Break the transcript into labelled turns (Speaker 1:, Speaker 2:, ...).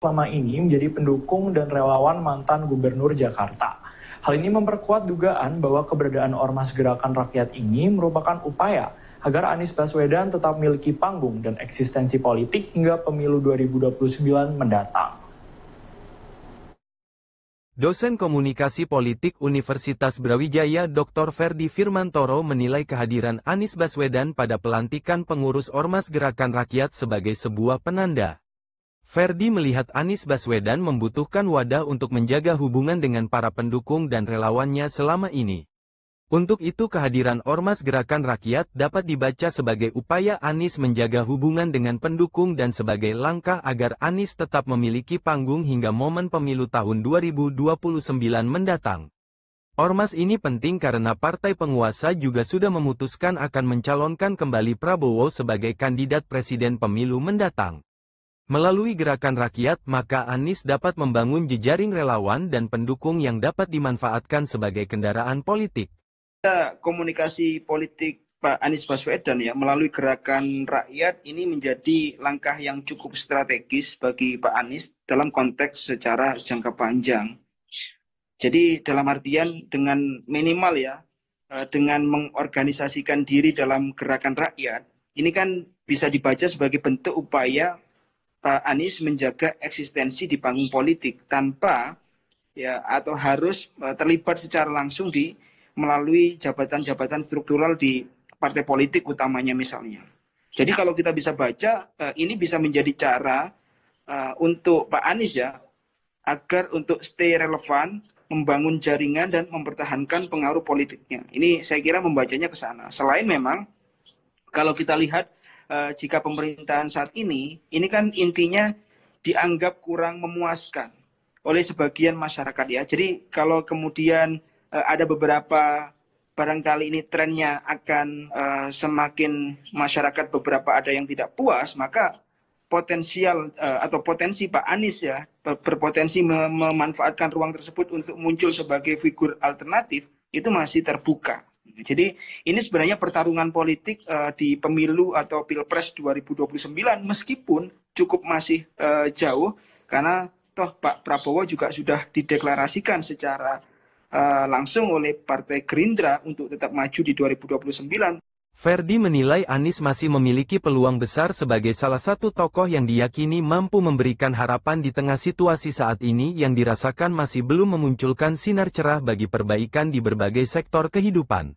Speaker 1: selama ini menjadi pendukung dan relawan mantan Gubernur Jakarta. Hal ini memperkuat dugaan bahwa keberadaan Ormas Gerakan Rakyat ini merupakan upaya agar Anies Baswedan tetap memiliki panggung dan eksistensi politik hingga pemilu 2029 mendatang.
Speaker 2: Dosen Komunikasi Politik Universitas Brawijaya Dr. Ferdi Firmantoro menilai kehadiran Anies Baswedan pada pelantikan pengurus Ormas Gerakan Rakyat sebagai sebuah penanda. Ferdi melihat Anies Baswedan membutuhkan wadah untuk menjaga hubungan dengan para pendukung dan relawannya selama ini. Untuk itu kehadiran Ormas Gerakan Rakyat dapat dibaca sebagai upaya Anies menjaga hubungan dengan pendukung dan sebagai langkah agar Anies tetap memiliki panggung hingga momen pemilu tahun 2029 mendatang. Ormas ini penting karena partai penguasa juga sudah memutuskan akan mencalonkan kembali Prabowo sebagai kandidat presiden pemilu mendatang. Melalui Gerakan Rakyat, maka Anies dapat membangun jejaring relawan dan pendukung yang dapat dimanfaatkan sebagai kendaraan politik.
Speaker 3: Komunikasi politik Pak Anies Baswedan ya melalui Gerakan Rakyat ini menjadi langkah yang cukup strategis bagi Pak Anies dalam konteks secara jangka panjang. Jadi dalam artian dengan minimal ya, dengan mengorganisasikan diri dalam Gerakan Rakyat, ini kan bisa dibaca sebagai bentuk upaya Pak Anies menjaga eksistensi di panggung politik tanpa ya atau harus terlibat secara langsung melalui jabatan-jabatan struktural di partai politik utamanya misalnya. Jadi kalau kita bisa baca ini bisa menjadi cara untuk Pak Anies ya agar untuk stay relevan, membangun jaringan dan mempertahankan pengaruh politiknya. Ini saya kira membacanya ke sana. Selain memang kalau kita lihat jika pemerintahan saat ini kan intinya dianggap kurang memuaskan oleh sebagian masyarakat ya. Jadi kalau kemudian ada beberapa barangkali ini trennya akan semakin masyarakat beberapa ada yang tidak puas, maka potensial atau potensi Pak Anies ya berpotensi memanfaatkan ruang tersebut untuk muncul sebagai figur alternatif itu masih terbuka. Jadi ini sebenarnya pertarungan politik di pemilu atau Pilpres 2029 meskipun cukup masih jauh karena toh Pak Prabowo juga sudah dideklarasikan secara langsung oleh Partai Gerindra untuk tetap maju di 2029.
Speaker 2: Ferdi menilai Anies masih memiliki peluang besar sebagai salah satu tokoh yang diyakini mampu memberikan harapan di tengah situasi saat ini yang dirasakan masih belum memunculkan sinar cerah bagi perbaikan di berbagai sektor kehidupan.